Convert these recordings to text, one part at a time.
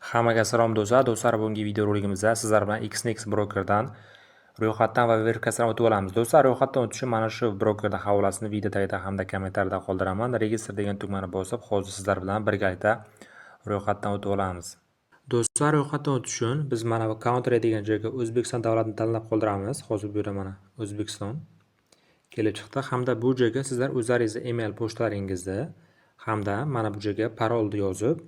Hammaga salom do'stlar. Do'stlar, bugungi videorolikimizda sizlar bilan XNX brokerdan ro'yxatdan va verifikatsiyadan o'tib olamiz. Do'stlar, ro'yxatdan o'tish uchun mana shu brokerda havolasini video tagida hamda kommentariyada qoldiraman. Registr degan tugmani bosib, hozir sizlar bilan birgalikda ro'yxatdan o'tib olamiz. Do'stlar, ro'yxatdan o'tish uchun biz mana bu counter degan joyga O'zbekiston davlatini tanlab qoldiramiz. Hozir bu yerda mana O'zbekiston kelib chiqdi. Hamda bu joyga sizlar o'zlaringizni email pochtalaringizni hamda mana bu joyga parolni yozib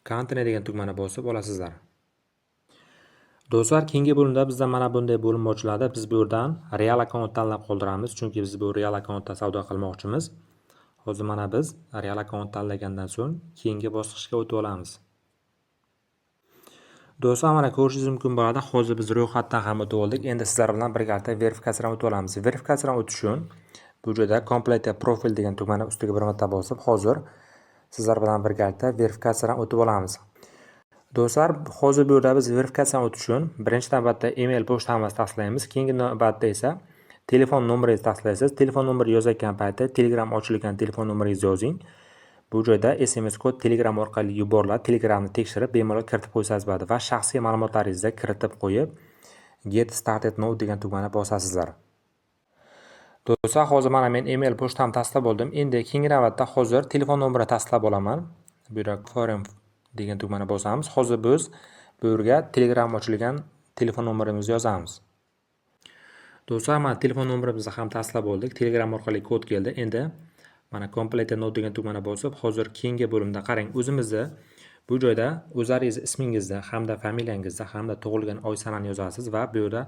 Continue degan tugmani bosib olasizlar. Do'stlar, keyingi bo'limda bizda mana bunday bo'lim ochiladi. Biz bu yerdan real account tanlab qoldiramiz, chunki biz bu real accountda savdo qilmoqchimiz. Hozir mana biz real account tanlagandan so'ng keyingi bosqichga o'tib olamiz. Do'stlar, mana ko'rishingiz mumkin bo'ladi. Hozir biz ro'yxatdan ham o'tib oldik. Endi sizlar bilan birgalikda verifikatsiyadan o'tib olamiz. Verifikatsiyadan o'tish uchun bu joyda Complete Profile degan tugmani ustiga bir marta bosib, hozir sizlar bilan birgalikda verifikatsiyadan o'tib olamiz. Do'stlar, hozir bu yerda biz verifikatsiyadan o'tish uchun birinchi navbatda email pochtamizni taslaymiz. Keyingi navbatda esa telefon nomeringizni taslaysiz. Telefon nomeri yozayotgan paytda Telegram ochilgan telefon nomeringizni yozing. Bu joyda SMS kod Telegram orqali yuboriladi. Telegramni tekshirib bemalol kiritib qo'ysangiz bo'ladi va shaxsiy ma'lumotlaringizni kiritib qo'yib Get Started Now degan tugmani bosasizlar. Do'stlar, hozir mana men email pochtamni tashlab oldim. Endi keyingi navbatda hozir telefon nomerini tashlab olaman. Bu yerga Forum degan tugmani bosamiz. Hozir biz bu yerga Telegram ochilgan telefon nomerimizni yozamiz. Do'stlar, mana telefon nomerimizni ham tashlab oldik. Telegram orqali kod keldi. Endi mana Complete Now degan tugmani bosib, hozir keyingi bo'limda qarang, o'zimizni bu joyda o'zlaringiz ismingizni hamda familiyangizni hamda tug'ilgan oy sanani yozasiz va bu yerda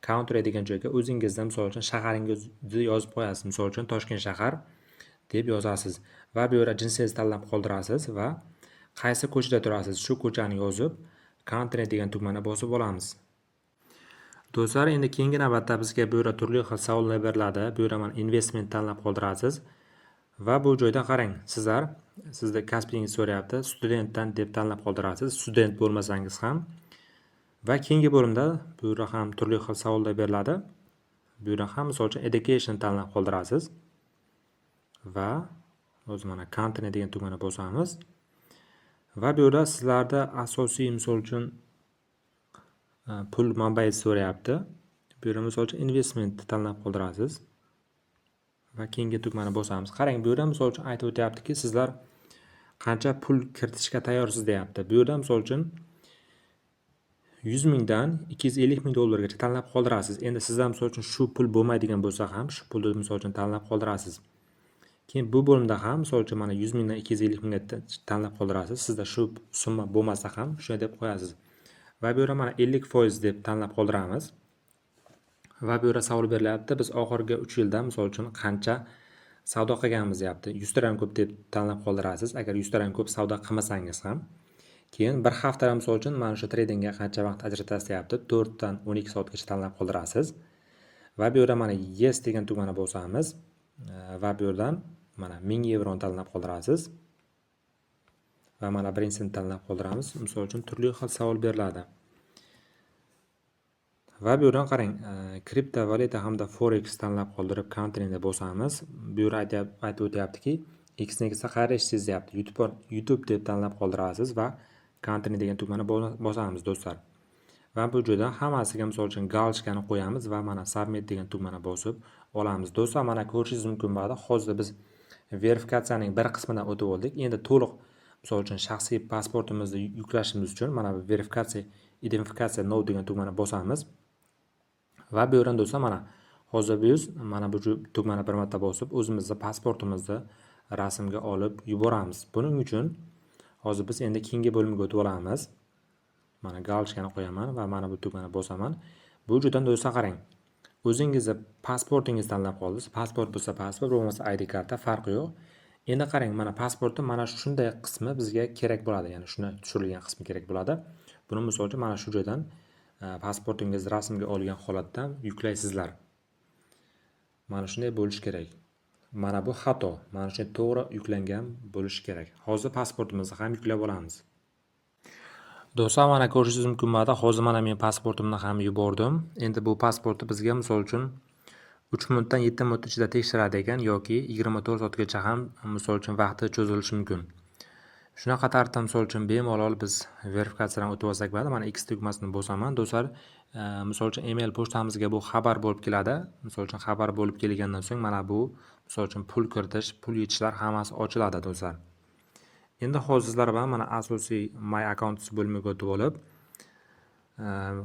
Country degan joyga o'zingizni, misol uchun shaharingizni yozib qo'yasiz. Misol uchun Toshkent shahar deb yozasiz va bu yerda jinsingizni tanlab qoldirasiz va qaysi ko'chada turasiz, shu ko'chani yozib Country degan tugmani bosib olamiz. Do'stlar, endi keyingi navbatda bizga bu yerda turli xil savollar beriladi. Bu yerda mana investment tanlab qoldirasiz. Va bu joyda qarang, sizda kasbingiz so'rayapti, studentdan deb tanlab qoldirasiz, student bo'lmasangiz ham. Va keyingi bo'limda bu yerda ham turli xil savollar beriladi. Bu yerda ham misol uchun education tanlab qoldirasiz. Va o'zi mana continue degan tugmani bosamiz. Va bu yerda sizlarda asosiy misol uchun pul manbai so'rayapti. Bu yerda misol uchun investment tanlab qoldirasiz. Va keyingi tugmani bosamiz. Qarang, bu yerda misol uchun aytib o'tyaptiki, sizlar qancha pul kiritishga tayyorsiz deyapti. Bu yerda misol uchun 100 mingdan 250 ming dollargacha tanlab qoldirasiz. Endi sizda misol uchun shu pul bo'lmaydigan bo'lsa ham, shu pulni misol uchun tanlab qoldirasiz. Keyin bu bo'limda ham misol uchun mana 100 mingdan 250 mingga tanlab qoldirasiz. Sizda shu summa bo'lmasa ham shunday deb qo'yasiz. Va bu yerda mana 50% deb tanlab qoldiramiz. Va bu yerda savol berilyapti, biz oxirgi 3 yilda misol uchun qancha savdo qilganmiz deyapti. 100 tadan ko'p deb tanlab qoldirasiz. Agar 100 tadan ko'p savdo qilmasangiz ham, keyin bir haftada misol uchun mana shu tradingga qancha vaqt ajratasiz deyapti. 4 dan 12 soatgacha tanlab qoldirasiz. Va bu yerda mana yes degan tugmani bosamiz va bu yerdan mana 1000 evroni tanlab qoldirasiz. Va mana birinchisini tanlab qoldiramiz. Misol uchun turli xil savol beriladi. Va bu yerdan qarang, kriptovalyuta hamda forex tanlab qoldirib Continue bosamiz. Bu yerda aytib o'tyaptiki, XNX'ga qayerda ishlaysiz deyapti. YouTube deb tanlab qoldirasiz va Continue degan tugmani bosamiz do'stlar. Va bu joyda hammasiga misol uchun galchkani qo'yamiz va mana Submit degan tugmani bosib olamiz. Do'stlar, mana ko'rishingiz mumkin bo'ladi. Hozir biz verifikatsiyaning bir qismidan o'tib oldik. Endi to'liq misol uchun shaxsiy pasportimizni yuklashimiz uchun mana bu identifikatsiya now degan tugmani bosamiz. Va bu yerdan do'stlar, mana hozir biz mana bu tugmani bir marta bosib o'zimizni pasportimizni rasmga olib yuboramiz. Buning uchun hozir biz endi keyingi bo'limga o'tib olamiz. Mana galchkani qo'yaman va mana bu tugmani bosaman. Bu joydan do'stlar qarang. O'zingizni pasportingizni tanlab qoldingiz. Pasport bo'lsa pasport, bo'lmasa ID karta, farqi yo'q. Endi qarang, mana pasportning mana shunday qismi bizga kerak bo'ladi, ya'ni shuni tushirilgan qismi kerak bo'ladi. Buni misol uchun mana shu joydan pasportingizni rasmga olgan holatda yuklaysizlar. Mana shunday bo'lishi kerak. Mana bu xato. Mana shunday to'g'ri yuklangan bo'lishi kerak. Hozir pasportimizni ham yuklab olamiz. Do'stlar, mana ko'rishingiz mumkin bo'ladi. Hozir mana men pasportimni ham yubordim. Endi bu pasportni bizga misol uchun 3 minutdan 7 minut ichida tekshiradi ekan yoki 24 soatgacha ham misol uchun vaqti cho'zilishi mumkin. Shunaqa tartibda misol uchun bemalol biz verifikatsiyadan o'tib olsak bo'ladi. Mana X tugmasini bosaman. Do'stlar, misol uchun email pochtamizga bu xabar bo'lib keladi. Misol uchun xabar bo'lib kelgandan so'ng mana bu misol uchun pul kiritish, pul yechishlar hammasi ochiladi do'stlar. Endi hozir sizlar bilan mana asosiy My Accounts bo'limiga o'tib olib,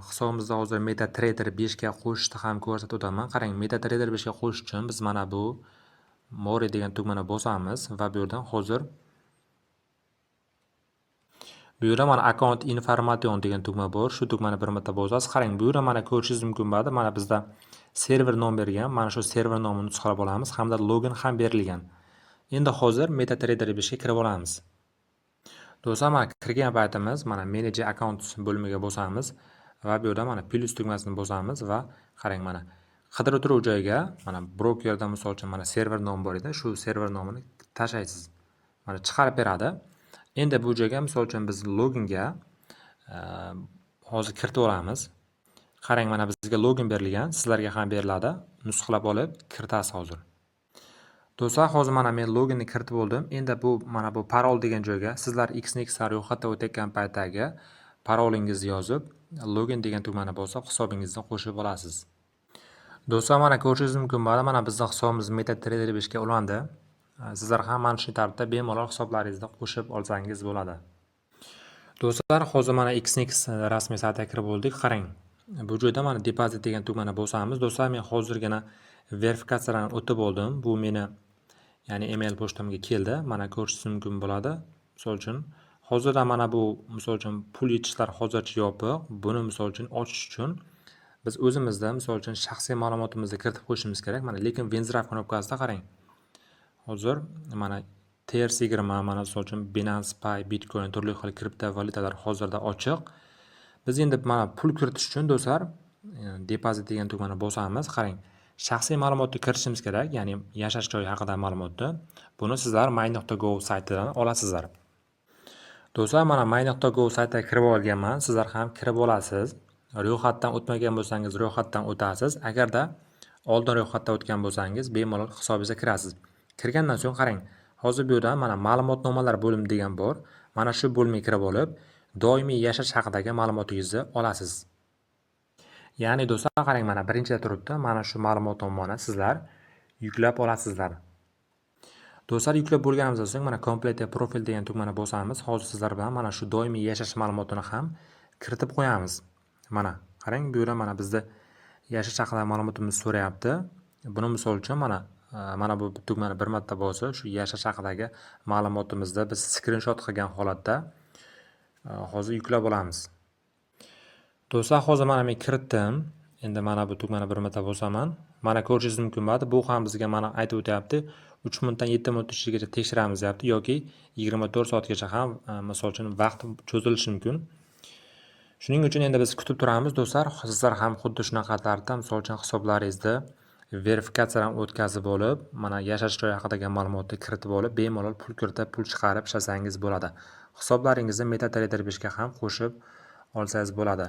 hisobimizda hozir MetaTrader 5 ga qo'shishni ham ko'rsatib o'taman. Qarang, MetaTrader 5 ga qo'shish uchun biz mana bu More degan tugmani bosamiz va bu yerdan hozir bu yerda mana Account Information degan tugma bor. Shu tugmani bir marta bosasiz. Qarang, bu yerda mana ko'rishingiz mumkin bo'ladi. Mana bizda server nom bergan. Mana shu server nomini nusxalab olamiz hamda login ham berilgan. Endi hozir MetaTrader 5 ga kirib olamiz. Do'stlar, mana kirgan paytimiz mana Manage Accounts bo'limiga bosamiz va bu yerda mana plus tugmasini bosamiz va qarang, mana qidirib turuvchi joyga mana brokerda misol uchun mana server nomi bor edi. Shu server nomini tashlaysiz. Mana chiqarib beradi. Endi bu joyga misol uchun biz loginga hozir kiritib olamiz. Qarang, mana bizga login berilgan, sizlarga ham beriladi. Nusxalab olib kiritasiz hozir. Do'stlar, hozir mana men loginni kiritib oldim. Endi bu mana bu parol degan joyga sizlar Xnix ro'yxatdan o'tayotgan paytdagi parolingizni yozib, login degan tugmani bosib hisobingizni qo'shib olasiz. Do'stlar, mana ko'rishingiz mumkin bo'ladi. Mana bizning hisobimiz MetaTrader 5 ga ulandi. Sizlar ham mana shu tartibda bemalol hisoblaringizni qo'shib olsangiz bo'ladi. Do'stlar, hozir mana Xnix rasmiy saytiga kirib oldik. Qarang, bu joyda mana deposit degan tugmani bosamiz. Do'stlar, men hozirgina verifikatsiyadan o'tib oldim. Bu meni ya'ni email pochtamga keldi. Mana ko'rishingiz mumkin bo'ladi. Misol uchun hozirda mana bu misol uchun pul yechishlar hozircha yopiq. Buni misol uchun ochish uchun biz o'zimizda misol uchun shaxsiy ma'lumotimizni kiritib qo'yishimiz kerak. Mana lekin Wenzraf knopkasida qarang. Hozir mana TRS20 mana misol uchun Binance Pay, Bitcoin, turli xil kriptovalyutalar hozirda ochiq. Biz endi mana pul kiritish uchun do'stlar deposit degan tugmani bosamiz. Qarang, shaxsiy ma'lumotni kiritishimiz kerak, ya'ni yashash joyi haqida ma'lumotni. Buni sizlar my.go saytidan olasizlar. Do'stlar, mana my.go saytiga kirib olganman. Sizlar ham kirib olasiz. Ro'yxatdan o'tmagan bo'lsangiz, ro'yxatdan o'tasiz. Agarda oldin ro'yxatdan o'tgan bo'lsangiz, bemalol hisobingizga kirasiz. Kirgandan so'ng qarang, hozir bu yerda mana ma'lumotnomalar bo'limi degan bor. Mana shu bo'limga kirib olib, doimiy yashash haqidagi ma'lumotingizni olasiz. Ya'ni do'stlar, qarang, mana birinchida turibdi. Mana shu ma'lumotnomani sizlar yuklab olasizlar. Do'stlar, yuklab bo'lganimizdan so'ng mana Complete Profile degan tugmani bosamiz. Hozir sizlar bilan mana shu doimiy yashash ma'lumotini ham kiritib qo'yamiz. Mana qarang, bu yerda mana bizda yashash haqida ma'lumotimizni so'rayapti. Buni misol uchun mana bu tugmani bir marta bosib, shu yashash haqidagi ma'lumotimizni biz screenshot qilgan holatda hozir yuklab olamiz. Do'stlar, hozir mana men kiritdim. Endi mana bu tugmani bir marta bosaman. Mana ko'rishingiz mumkin bo'ladi. Bu ham bizga mana aytib o'tyapti. 3 minutdan 7 minut ichigacha tekshiramiz deyapti yoki 24 soatgacha ham misol uchun vaqt cho'zilishi mumkin. Shuning uchun endi biz kutib turamiz do'stlar. Sizlar ham xuddi shunaqa tartibda misol uchun hisoblaringizni verifikatsiyadan o'tkazib olib, mana yashash joyi haqidagi ma'lumotni kiritib olib, bemalol pul kiritib, pul chiqarib ishlasangiz bo'ladi. Hisoblaringizni MetaTrader 5 ga ham qo'shib olsangiz bo'ladi.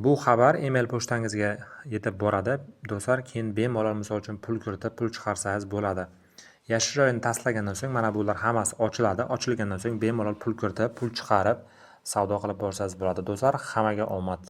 Bu xabar email pochtangizga yetib boradi. Do'stlar, keyin bemalol misol uchun pul kiritib, pul chiqarsangiz bo'ladi. Yashash joyini tasdiqlagandan so'ng mana bular hammasi ochiladi. Ochilgandan so'ng bemalol pul kiritib, pul chiqarib savdo qilib borsangiz bo'ladi. Do'stlar, hammaga omad.